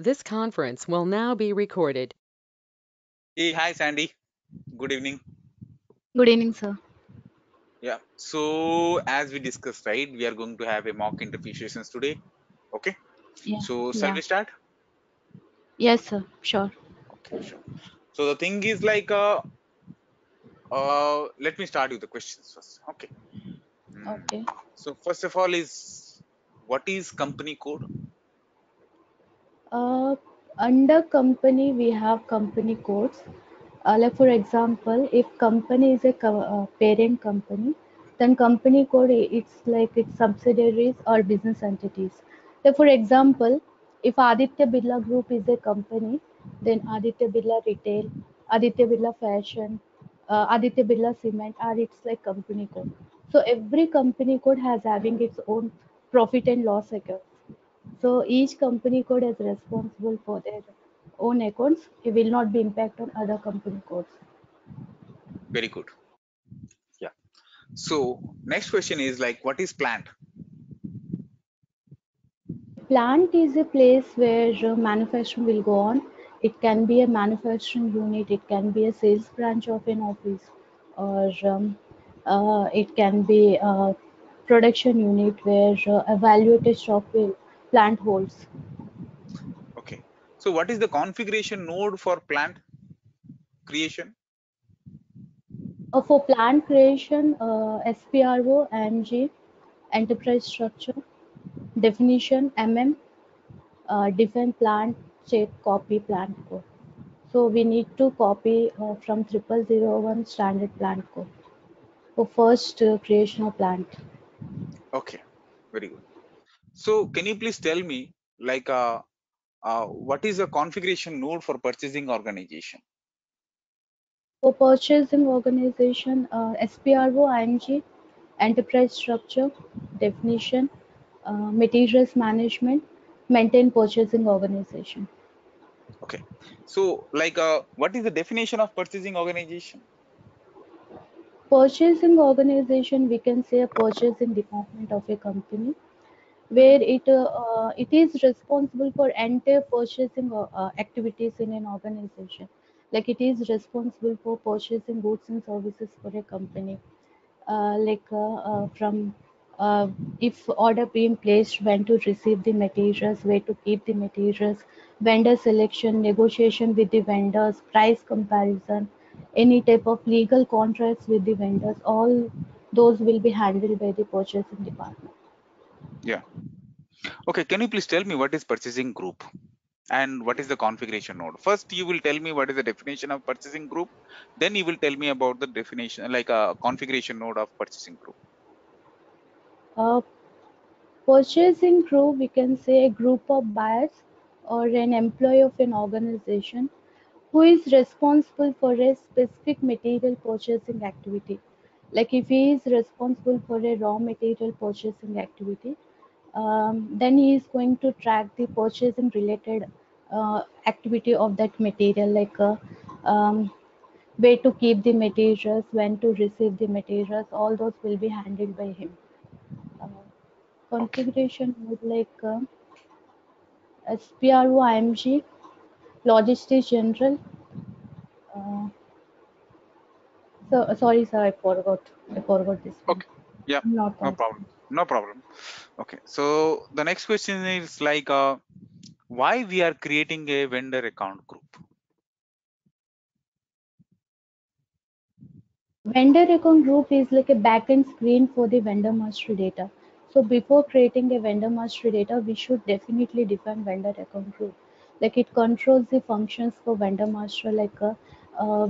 This conference will now be recorded. Hey, hi Sandy. Good evening. Good evening, sir. Yeah. So as we discussed, right, we are going to have a mock interview sessions today. Okay. Yeah, So shall yeah. we start? Yes, sir. Sure. Okay, sure. So the thing is let me start with the questions first. Okay. Hmm. Okay. So first of all is what is company code? Uh, Under company, we have company codes. Like for example, if company is a parent company, then company code it's like its subsidiaries or business entities. Like for example, if Aditya Birla Group is a company, then Aditya Birla Retail, Aditya Birla Fashion, Aditya Birla Cement are its like company code. So every company code has having its own profit and loss account. So each company code is responsible for their own accounts. It will not be impact on other company codes. Very good. Yeah. So next question is like what is plant? Plant is a place where manufacturing will go on. It can be a manufacturing unit, it can be a sales branch of an office, or it can be a production unit where evaluated stock will plant holds. Okay. So what is the configuration node for plant creation? For plant creation, SPRO, IMG, enterprise structure, definition, define plant, check, copy plant code. So we need to copy from 0001 standard plant code for first creation of plant. Okay. Very good. So can you please tell me what is the configuration node for purchasing organization? For purchasing organization, SPRO, IMG, enterprise structure, definition, materials management, maintain purchasing organization. Okay. So what is the definition of purchasing organization? Purchasing organization, we can say a purchasing department of a company Hmm. where it is responsible for entire purchasing activities in an organization. Like it is responsible for purchasing goods and services for a company. From if order being placed, when to receive the materials, where to keep the materials, vendor selection, negotiation with the vendors, price comparison, any type of legal contracts with the vendors, all those will be handled by the purchasing department. Yeah. Okay. Can you please tell me what is purchasing group and what is the configuration node? First, you will tell me what is the definition of purchasing group. Then you will tell me about the definition, like a configuration node of purchasing group. Uh, Purchasing group, we can say a group of buyers or an employee of an organization who is responsible for a specific material purchasing activity. Like if he is responsible for a raw material purchasing activity, then he is going to track the purchasing related activity of that material, um, where to keep the materials, when to receive the materials, all those will be handled by him. Uh, Okay. Configuration would SPRO IMG, Logistics General. Uh, Sorry, sir, I forgot this one. Okay. Yeah. Not No that. problem. No problem. Okay. So the next question is why we are creating a vendor account group? Vendor account group is like a backend screen for the vendor master data. So before creating a vendor master data, we should definitely define vendor account group. Like it controls the functions for vendor master,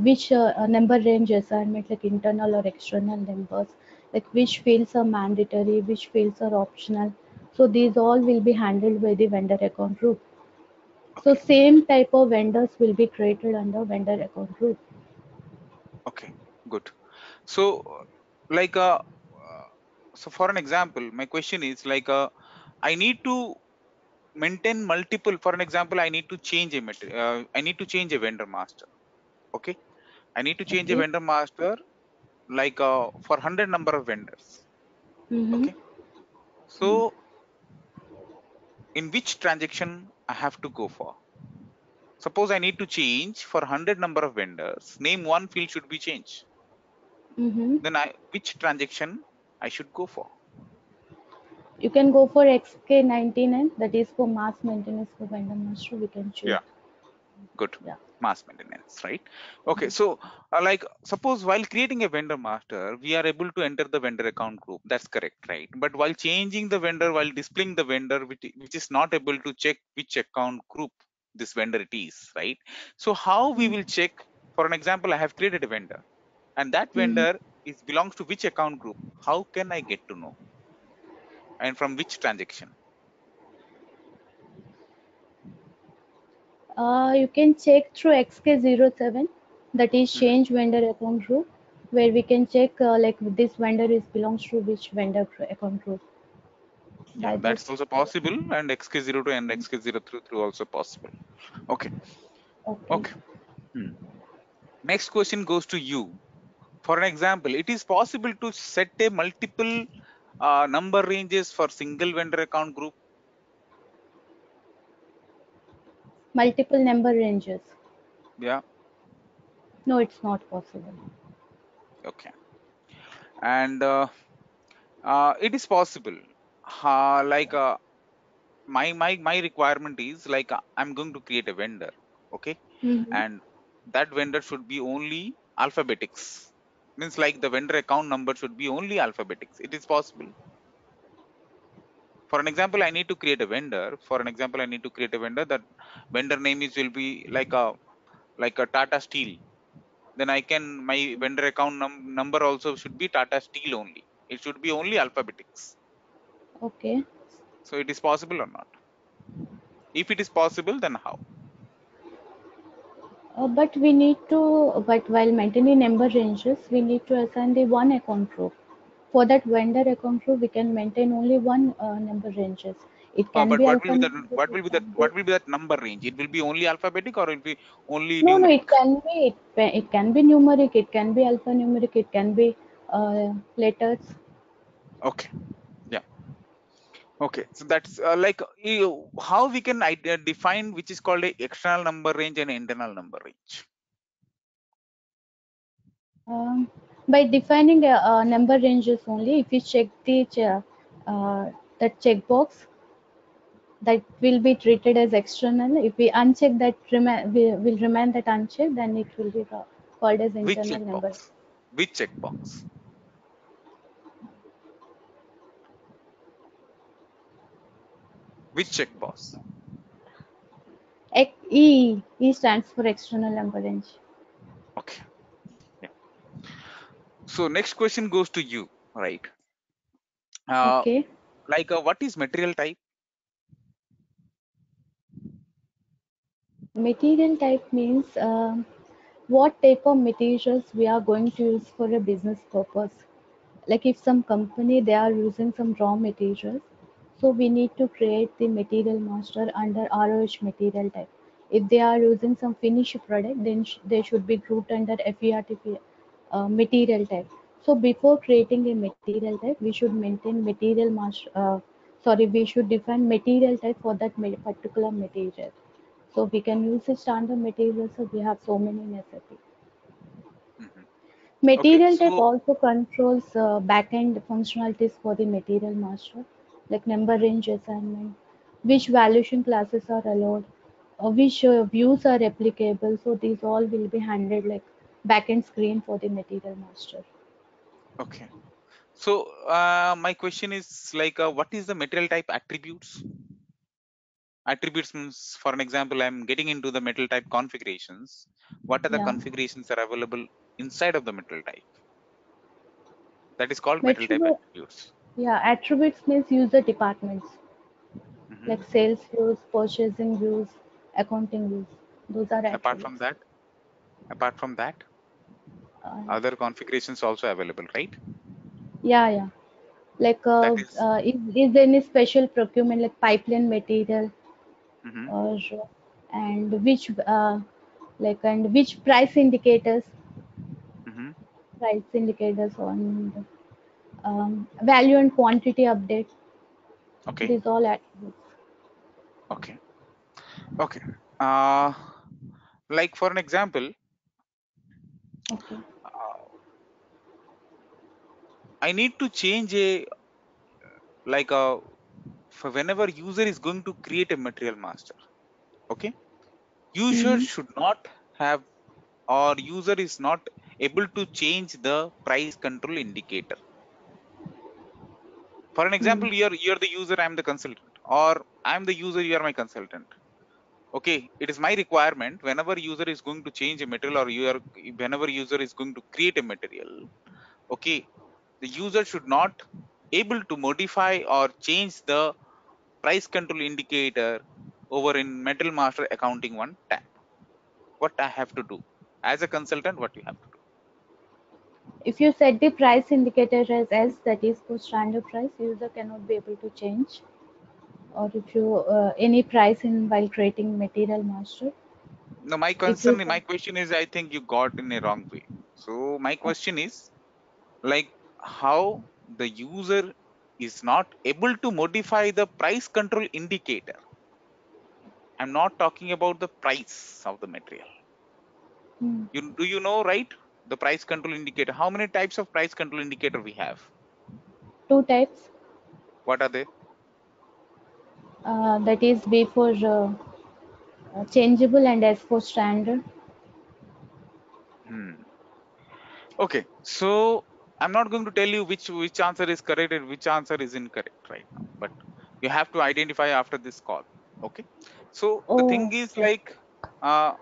which number range assignment, like internal or external numbers, like which fields are mandatory, which fields are optional. So these all will be handled by the vendor account group. So Okay. same type of vendors will be created under vendor account group. Okay. Good. So, like, so for an example, my question is I need to maintain multiple. For an example, I need to change a vendor master. Okay, I need to change a Okay. vendor master for 100 number of vendors. Mm-hmm. Okay, so in which transaction I have to go for? Suppose I need to change for 100 number of vendors, name one field should be changed. Mm-hmm. Then which transaction I should go for? You can go for XK99, that is for mass maintenance for vendor master. We can choose. Yeah, good. Yeah. Mass maintenance, right? Okay, so like suppose while creating a vendor master, we are able to enter the vendor account group. That's correct, right? But while changing the vendor, while displaying the vendor, which is not able to check which account group this vendor it is, right? So how we will check? For an example, I have created a vendor, and that Mm-hmm. vendor is belongs to which account group? How can I get to know? And from which transaction? You can check through XK07, that is Mhm. change vendor account group, where we can check like this vendor is belongs to which vendor account group. Yeah, By that's this, also possible, and XK02 and XK03 also possible. Okay, okay. okay. Hmm. Next question goes to you. For an example, it is possible to set a multiple number ranges for single vendor account group. Multiple number ranges. Yeah, No, it's not possible. okay. And it is possible. Like my requirement is like I'm going to create a vendor, okay, Mm-hmm. and that vendor should be only alphabetics. Means like the vendor account number should be only alphabetics. It is possible. For an example, I need to create a vendor. For an example, I need to create a vendor. That vendor name is will be like a Tata Steel. Then I can my vendor account number also should be Tata Steel only. It should be only alphabetics. Okay. So it is possible or not? If it is possible, then how? But we need to, but while maintaining number ranges, we need to assign the one account group. For that vendor account group, we can maintain only one number ranges. It can But be alphanumeric, what it will be that can be. what will be that number range? It will be only alphabetic or it will be only No, no, numeric? it can be, it can be numeric, it can be alphanumeric, it can be letters. Okay. Yeah. Okay. So that's like how we can define which is called a external number range and internal number range. Um, by defining a number ranges only, if you check the that checkbox, that will be treated as external. If we uncheck that, we will remain that unchecked, then it will be called as Which internal number. checkbox? Which checkbox? Which checkbox? E stands for external number range. Okay. Yeah. So next question goes to you, right? Uh, Okay. like what is material type? Material type means what type of materials we are going to use for a business purpose. Like if some company they are using some raw materials, so we need to create the material master under ROH material type. If they are using some finished product, then they should be grouped under FERTP material type. So before creating a material type, we should maintain material master. We should define material type for that particular material. So we can use the standard materials. So we have so many in SAP. Mhm. Okay. Material type So also controls backend functionalities for the material master, like number range assignment, which valuation classes are allowed, which views are applicable. So these all will be handled like backend screen for the material master. okay. So my question is like what is the material type attributes? Attributes means, for an example, I'm getting into the metal type configurations. What are the Yeah. configurations are available inside of the metal type? That is called metal type Attribute, attributes. yeah, attributes means user departments Mhm. like sales views, purchasing views, accounting views. Those are Apart from attributes. that, apart from that, Uh, other configurations also available, right? yeah, yeah. Like, That is. is there any special procurement like pipeline material Mhm. or and which and which Mhm. price indicators on value and quantity update. Okay. These all attributes. Okay. Okay. Like for an example, Okay. I need to change a like a for whenever user is going to create a material master. Okay, user Mm-hmm. should not have, or user is not able to change the price control indicator. For an Mm. example, you're the user, I'm the consultant, or I'm the user, you are my consultant. Okay, it is my requirement whenever user is going to change a material, or you are whenever user is going to create a material. Okay, the user should not able to modify or change the price control indicator over in metal master accounting one tab. What I have to do as a consultant, what you have to do? If you set the price indicator as S, that is for standard price, user cannot be able to change. Or if you any price in while creating material master, No, my if you concern, my question is, I think you got in a wrong way. So my question is, like, how the user is not able to modify the price control indicator. I'm not talking about the price of the material. hmm, You do you know, right? The price control indicator. How many types of price control indicator we have? two types, What are they? that is B for changeable and S for standard. Hmm. Okay, so I'm not going to tell you which answer is correct and which answer is incorrect right now, but you have to identify after this call. Okay, so the thing Oh, is okay. like, uh,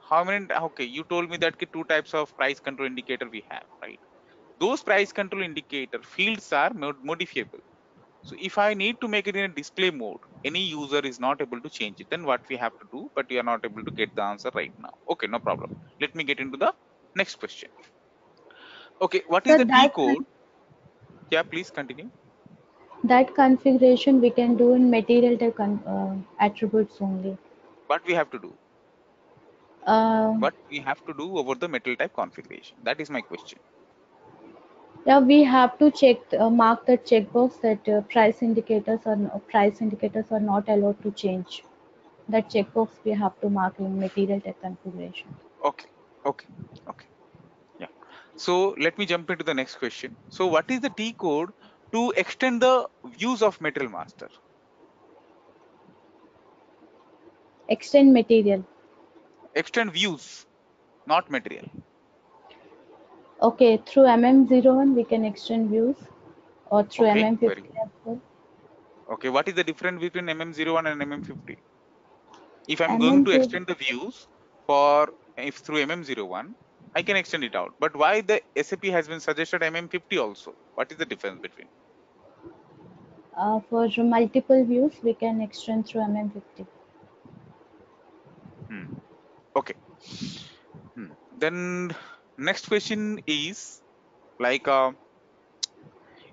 how many? Okay, you told me that two types of price control indicator we have, right? Those price control indicator fields are modifiable. So if I need to make it in a display mode, any user is not able to change it. Then what we have to do? But you are not able to get the answer right now. Okay, no problem. Let me get into the next question. Okay, what is So the T code? Yeah, please continue. that configuration we can do in material type attributes only. What we have to do? Uh, What we have to do over the metal type configuration? That is my question. yeah, we have to check mark the checkbox that price indicators are not allowed to change. That checkbox we have to mark in material type configuration. Okay, okay, okay. Yeah. So let me jump into the next question. So what is the T code to extend the views of metal master? Extend material. Extend views, not material. Okay, through MM01 we can extend views or through Okay, very MM50 good. as well. Okay, what is the difference between MM01 and MM50? If I'm going to MM0, extend the views for if through MM01, I can extend it out. But why the SAP has been suggested MM50 also? What is the difference between? for multiple views we can extend through MM50. Hmm. Okay. Then next question is like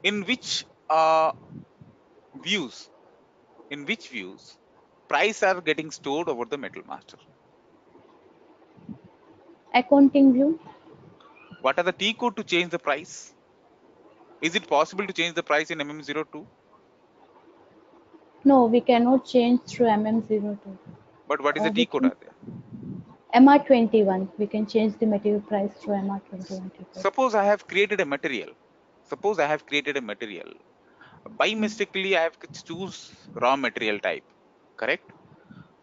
in which views, in which views price are getting stored over the metal master? Accounting view, What are the T code to change the price? Is it possible to change the price in MM02? no, we cannot change through MM02. But what is the We T code can are there? MR21, we can change the material price through MR21 ticket. Suppose I have created a material. Suppose I have created a material. By mistakenly, I have choose raw material type. Correct?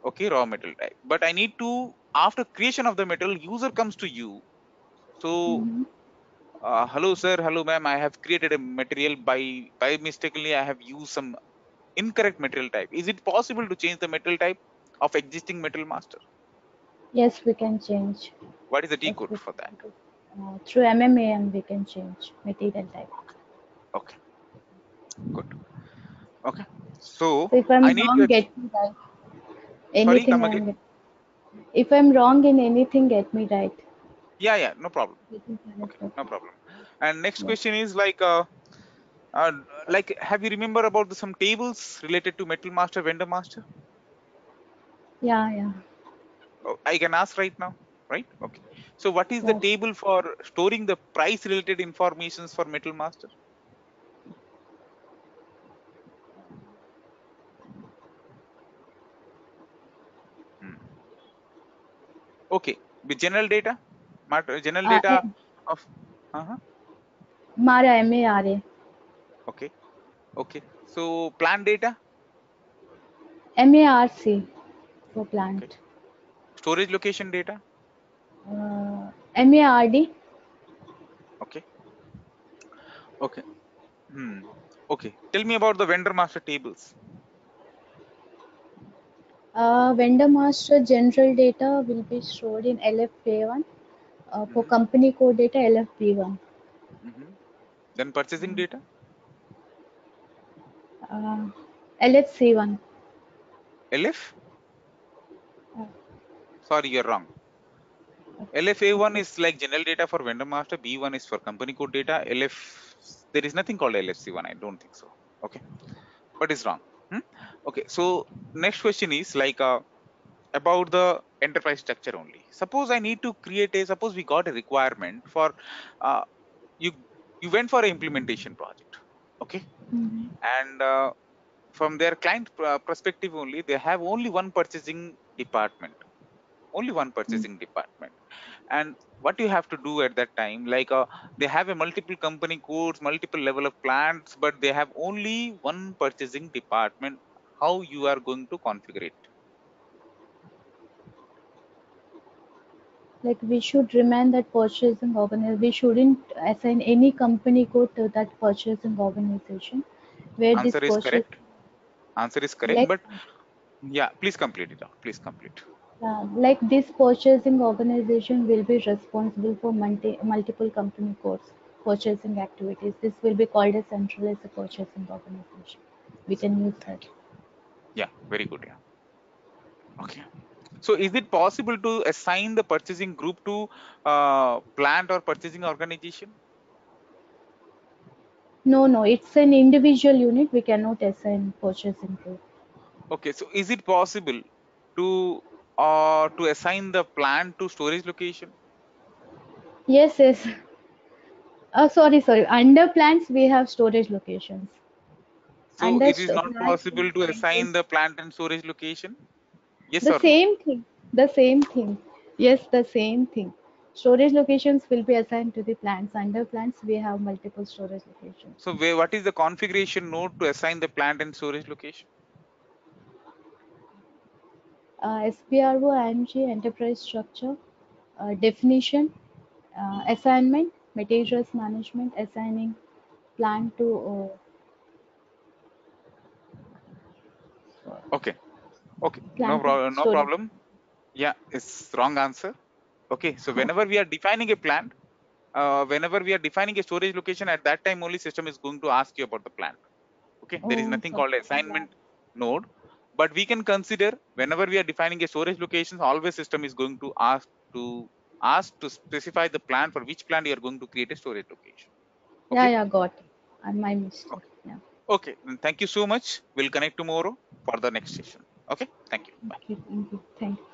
Okay, raw material type. But I need to, after creation of the material, user comes to you. So, Mm-hmm. hello sir, hello ma'am, I have created a material by mistakenly I have used some incorrect material type. Is it possible to change the material type of existing metal master? Yes, we can change. What is the T Yes, code we for that? can do. Through MMAM we can change material type. Okay, good. Okay. So So if I I'm need to wrong, get me right. sorry, Anything come I'm again. get. If I'm wrong in anything, get me right. Yeah, yeah, no problem. Get me Okay, correct. no Okay. problem. And next Yes. question is uh have you remember about some tables related to metal master, vendor master? Yeah, yeah. Oh, I can ask right now, right? Okay. So what is the Yes. table for storing the price related informations for metal master? Okay, with general data, general Uh, data of, uh-huh. MARA, MARA. Okay, okay. So plant data, MARC for okay. plant. Storage location data, MARD. okay, okay. Hmm. Okay. Tell me about the vendor master tables. Vendor master general data will be stored in LFA1. For Mm-hmm. company code data, LFB1. Mm-hmm. Then purchasing data, Uh, LFC1. LF. Uh, Sorry, you're wrong. LFA1 okay. is like general data for vendor master. B1 is for company code data. LF, there is nothing called LFC1. I don't think so. Okay, but it's wrong. Hmm? Okay. So next question is like about the enterprise structure only. Suppose I need to create a. Suppose we got a requirement for uh, you. You went for an implementation project. Okay, Mhm. and from their client perspective only, they have only one purchasing department. Only one Mm. purchasing department. And what you have to do at that time, like they have a multiple company codes, multiple level of plants, but they have only one purchasing department. How you are going to configure it? Like we should remain that purchasing organization. We shouldn't assign any company code to that purchasing organization. Where this Answer is purchase, correct. Answer is correct, like but yeah, please complete it out. Please complete. like this purchasing organization will be responsible for multiple company codes, purchasing activities. This will be called as centralized purchasing organization. We can use that. Thank you. Yeah, very good. Yeah. Okay. So is it possible to assign the purchasing group to plant or purchasing organization? No, no, it's an individual unit. We cannot assign purchasing group. Okay, so is it possible to assign the plant to storage location? Yes, yes. Sorry, sorry. Under plants, we have storage locations. So Under it is not plants, possible to assign the plant and storage location? Yes the or no? same thing. The same thing. Yes, the same thing. Storage locations will be assigned to the plants. Under plants, we have multiple storage locations. So what is the configuration node to assign the plant and storage location? SPRO, IMG, enterprise structure, definition, assignment, materials management, assigning plant to Okay, okay, no plant to problem, no storage. problem. Yeah, it's wrong answer. Okay, so whenever we are defining a plant, whenever we are defining a storage location, at that time only system is going to ask you about the plant. Okay, there is Oh, nothing called okay. assignment node, but we can consider whenever we are defining a storage locations, always system is going to ask to specify the plan for which plant you are going to create a storage location. Yeah, Okay, yeah, got it. My mistake. okay, Yeah. okay. Then thank you so much. We'll connect tomorrow for the next session. Okay, thank you. Bye. Thank you. Thank you. Thank you.